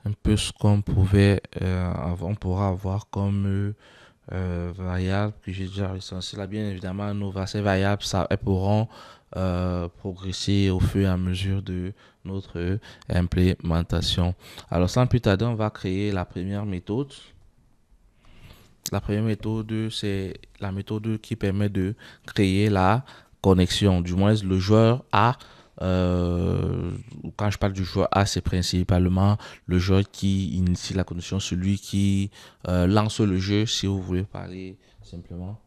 un peu ce qu'on pouvait on pourra avoir comme variables que j'ai déjà recensées là. Bien évidemment, ces variables, elles pourront progresser au fur et à mesure de notre implémentation. Alors, sans plus tarder, on va créer la première méthode. La première méthode, c'est la méthode qui permet de créer la connexion. Du moins, le joueur A, quand je parle du joueur A, c'est principalement le joueur qui initie la connexion, celui qui lance le jeu, si vous voulez parler simplement.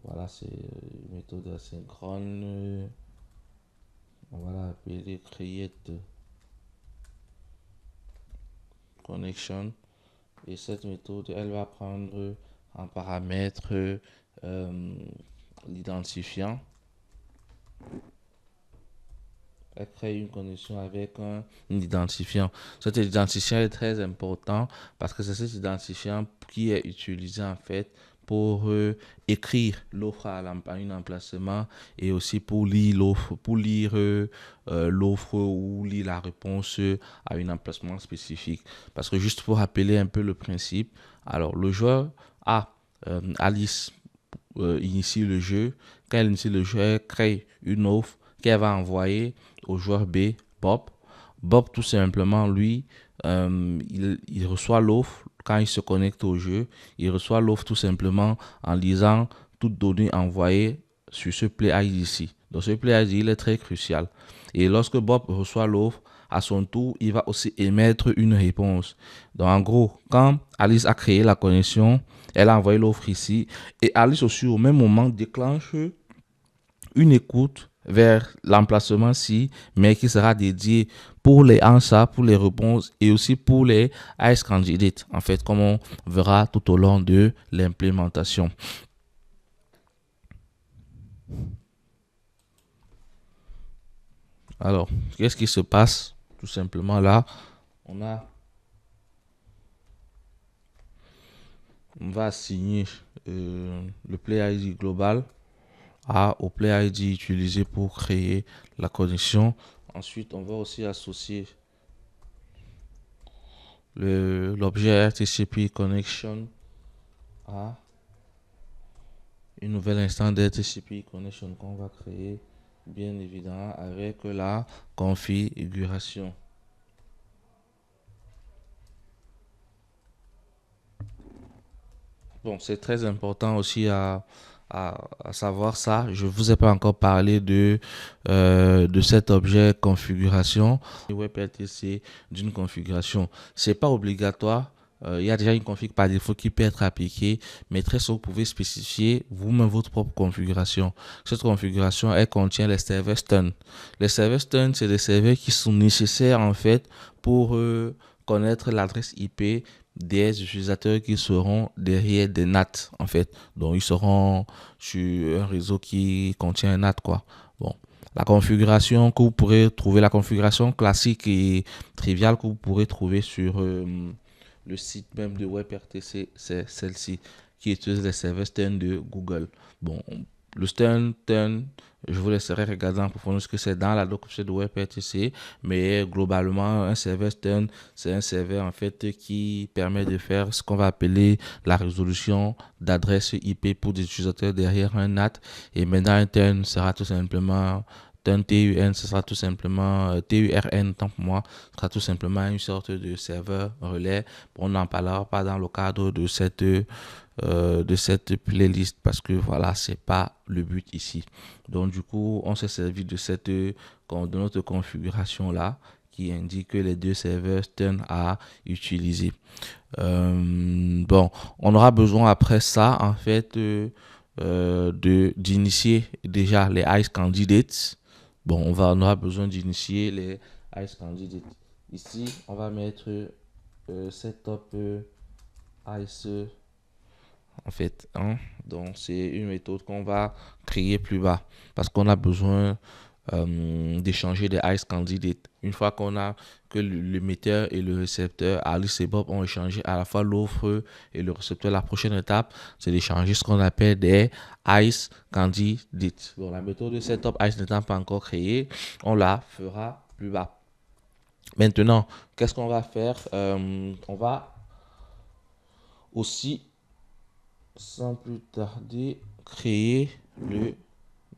Voilà, c'est une méthode asynchrone. On va l'appeler create connection. Et cette méthode, elle va prendre en paramètre l'identifiant. Elle crée une connexion avec un identifiant. Cet identifiant est très important parce que c'est cet identifiant qui est utilisé en fait pour écrire l'offre à un emplacement et aussi pour lire l'offre, l'offre ou lire la réponse à un emplacement spécifique. Parce que juste pour rappeler un peu le principe, alors le joueur a Alice initie le jeu. Quand elle initie le jeu, elle crée une offre qu'elle va envoyer au joueur B, Bob. Bob, tout simplement, lui, il reçoit l'offre quand il se connecte au jeu. Il reçoit l'offre tout simplement en lisant toute donnée envoyée sur ce Play ID ici. Donc ce Play ID, il est très crucial. Et lorsque Bob reçoit l'offre, à son tour, il va aussi émettre une réponse. Donc en gros, quand Alice a créé la connexion, elle a envoyé l'offre ici. Et Alice aussi, au même moment, déclenche une écoute vers l'emplacement ci, mais qui sera dédié pour les answers, pour les réponses et aussi pour les ice candidates, en fait, comme on verra tout au long de l'implémentation. Alors, qu'est-ce qui se passe? Tout simplement là, on a, on va assigner le Play ID global au Play ID utilisé pour créer la connexion. Ensuite, on va aussi associer l'objet RTCP Connection à une nouvelle instance d'RTCP Connection qu'on va créer, bien évidemment, avec la configuration. Bon, c'est très important aussi à savoir ça. Je ne vous ai pas encore parlé de cet objet configuration. WebRTC d'une configuration. C'est pas obligatoire. Il y a déjà une config par défaut qui peut être appliquée, mais très souvent, vous pouvez spécifier vous-même votre propre configuration. Cette configuration, elle contient les serveurs stun. Les serveurs stun, c'est des serveurs qui sont nécessaires en fait pour connaître l'adresse IP des utilisateurs qui seront derrière des NAT en fait. Donc ils seront sur un réseau qui contient un NAT quoi. Bon, la configuration que vous pourrez trouver, la configuration classique et triviale que vous pourrez trouver sur le site même de WebRTC, c'est celle-ci qui utilise les serveurs Stern de Google. Bon, le Stern, je vous laisserai regarder en profondeur ce que c'est dans la documentation de WebRTC, mais globalement, un serveur Stern, c'est un serveur en fait qui permet de faire ce qu'on va appeler la résolution d'adresse IP pour des utilisateurs derrière un NAT. Et maintenant, un TUN sera tout simplement un TUN, ce sera tout simplement TURN, tant pour moi, ce sera tout simplement une sorte de serveur relais. On n'en parlera pas dans le cadre de cette playlist parce que voilà, c'est pas le but ici. Donc du coup, on s'est servi de notre configuration là qui indique que les deux serveurs stun à utiliser. Bon, on aura besoin après ça en fait d'initier déjà les ICE candidates. Bon, on aura besoin d'initier les ICE candidates. Ici, on va mettre setup ICE en fait. Hein. Donc, c'est une méthode qu'on va créer plus bas parce qu'on a besoin d'échanger des ICE candidates. Une fois qu'on a que l'émetteur et le récepteur, Alice et Bob, ont échangé à la fois l'offre et le récepteur, la prochaine étape, c'est d'échanger ce qu'on appelle des ICE candidates. Donc, la méthode de setup ICE n'étant pas encore créée, on la fera plus bas. Maintenant, qu'est-ce qu'on va faire? On va aussi, sans plus tarder, créer le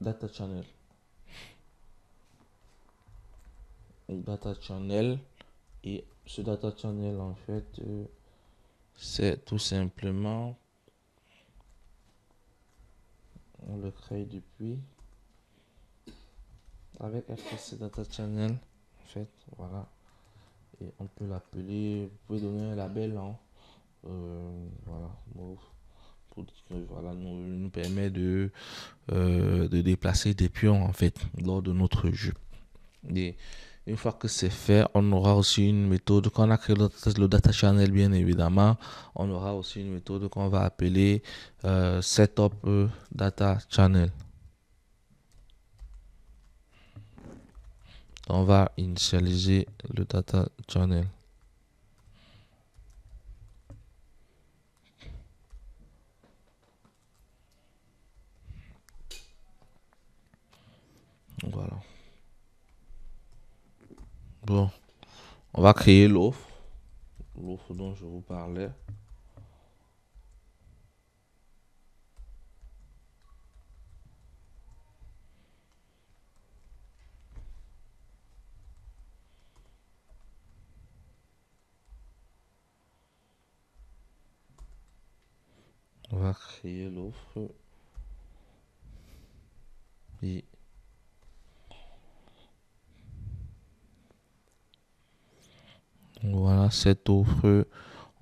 data channel. Le data channel. Et ce data channel, en fait, c'est tout simplement, on le crée depuis avec FTC Data Channel. En fait, voilà. Et on peut l'appeler, vous pouvez donner un label, hein. Voilà, pour dire que voilà, nous permet de déplacer des pions en fait lors de notre jeu. Et une fois que c'est fait, on aura aussi une méthode, quand on a créé le data channel bien évidemment, on aura aussi une méthode qu'on va appeler setup data channel. On va initialiser le data channel. Voilà. Bon, on va créer l'offre dont je vous parlais. On va créer l'offre et voilà cette offre.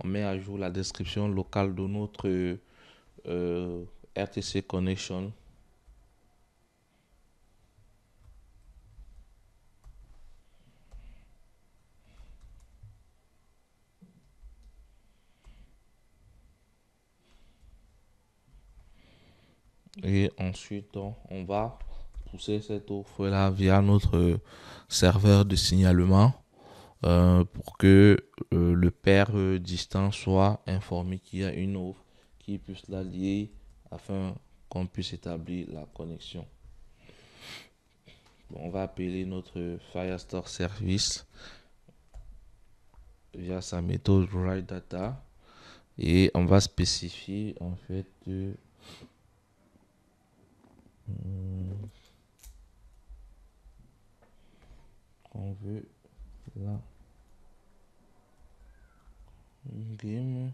On met à jour la description locale de notre RTC Connection. Et ensuite, on va pousser cette offre-là via notre serveur de signalement pour que le père distant soit informé qu'il y a une offre qui puisse la lier afin qu'on puisse établir la connexion. Bon, on va appeler notre Firestore Service via sa méthode Write Data et on va spécifier en fait qu'on veut la game.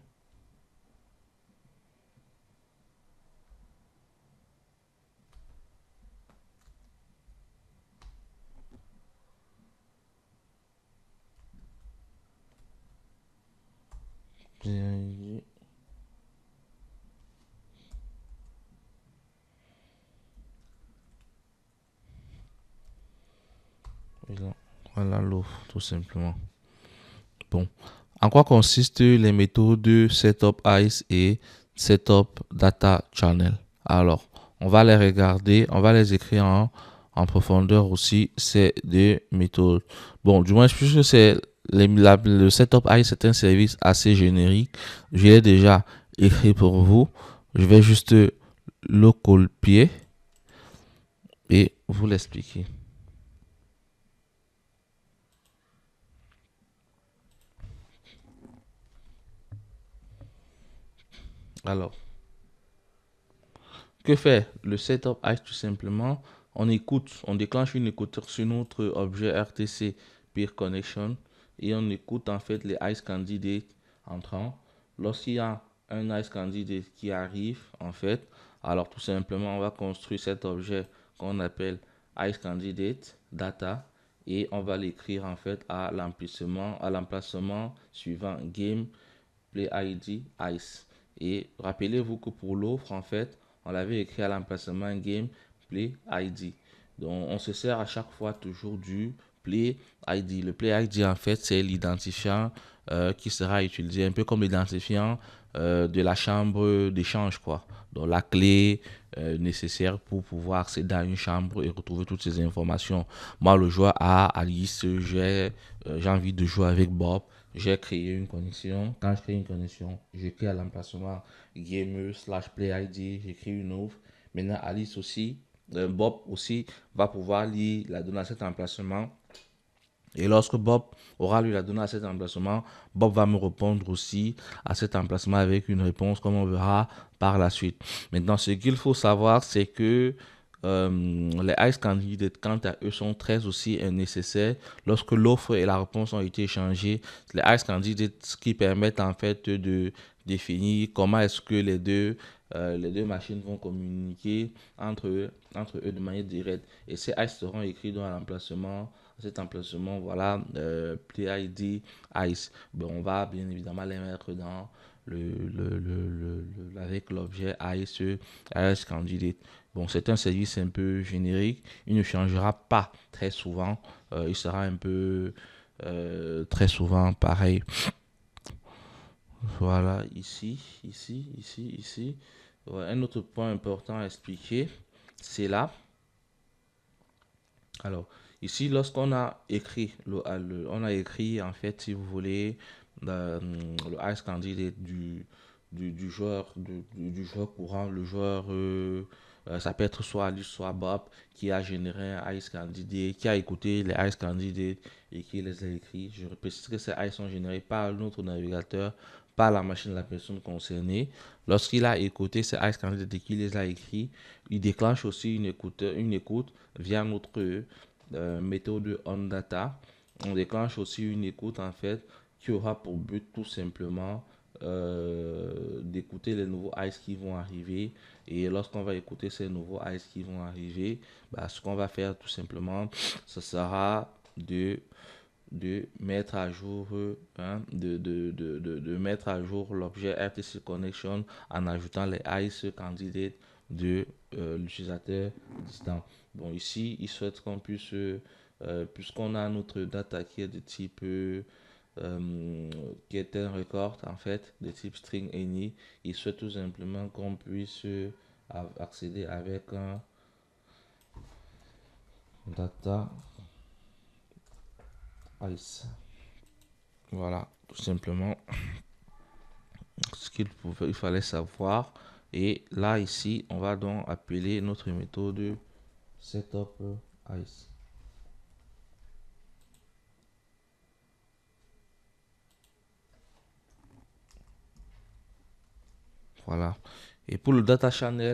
Voilà l'offre, tout simplement. Bon. En quoi consistent les méthodes Setup Ice et Setup Data Channel? Alors, on va les regarder, on va les écrire en profondeur aussi, ces deux méthodes. Bon, du moins, puisque le Setup Ice c'est un service assez générique, je l'ai déjà écrit pour vous. Je vais juste le copier et vous l'expliquer. Alors, que fait le setup Ice tout simplement? On écoute, on déclenche une écouteur sur notre objet RTC Peer Connection et on écoute en fait les Ice Candidates entrant. Lorsqu'il y a un Ice Candidate qui arrive en fait, alors tout simplement on va construire cet objet qu'on appelle Ice Candidate Data et on va l'écrire en fait à l'emplacement suivant Game Play ID Ice. Et rappelez-vous que pour l'offre, en fait, on l'avait écrit à l'emplacement Game Play ID. Donc, on se sert à chaque fois toujours du Play ID. Le Play ID, en fait, c'est l'identifiant qui sera utilisé, un peu comme l'identifiant de la chambre d'échange, quoi. Donc, la clé nécessaire pour pouvoir accéder à une chambre et retrouver toutes ces informations. Moi, le joueur A, Alice, j'ai envie de jouer avec Bob. J'ai créé une connexion. Quand je crée une connexion, je crée à l'emplacement gamer/play ID, j'écris une offre. Maintenant, Alice aussi, Bob aussi va pouvoir lire la donner à cet emplacement Et lorsque Bob aura lui la donnée à cet emplacement, Bob va me répondre aussi à cet emplacement avec une réponse comme on verra par la suite. Maintenant, ce qu'il faut savoir, c'est que les ICE candidates, quant à eux, sont très aussi nécessaires lorsque l'offre et la réponse ont été échangées. Les ICE candidates qui permettent en fait de définir comment est-ce que les deux machines vont communiquer entre eux de manière directe. Et ces ICE seront écrits dans l'emplacement cet emplacement, voilà, PID ICE. Bon, on va bien évidemment les mettre dans avec l'objet ICE, ICE Candidate. Bon, c'est un service un peu générique. Il ne changera pas très souvent. Il sera un peu très souvent pareil. Voilà, ici. Ouais, un autre point important à expliquer, c'est là. Alors, ici, lorsqu'on a écrit, on a écrit, en fait, si vous voulez, le Ice Candidate du joueur, du joueur courant, le joueur, ça peut être soit Alice, soit Bob, qui a généré un Ice Candidate, qui a écouté les Ice Candidates et qui les a écrits. Je précise que ces Ice sont générés par notre navigateur, par la machine de la personne concernée. Lorsqu'il a écouté ces Ice Candidates et qu'il les a écrits, il déclenche aussi une écoute via notre méthode on data. On déclenche aussi une écoute en fait qui aura pour but tout simplement d'écouter les nouveaux ICE qui vont arriver. Et lorsqu'on va écouter ces nouveaux ICE qui vont arriver, bah, ce qu'on va faire tout simplement, ce sera de mettre à jour de mettre à jour l'objet RTC Connection en ajoutant les ICE candidates de l'utilisateur distant. Bon, ici, il souhaite qu'on puisse, puisqu'on a notre data qui est de type, qui est un record en fait, de type string any, il souhaite tout simplement qu'on puisse accéder avec un data ICE. Voilà, tout simplement ce il fallait savoir. Et là, ici, on va donc appeler notre méthode setup ICE. Voilà. Et pour le data channel,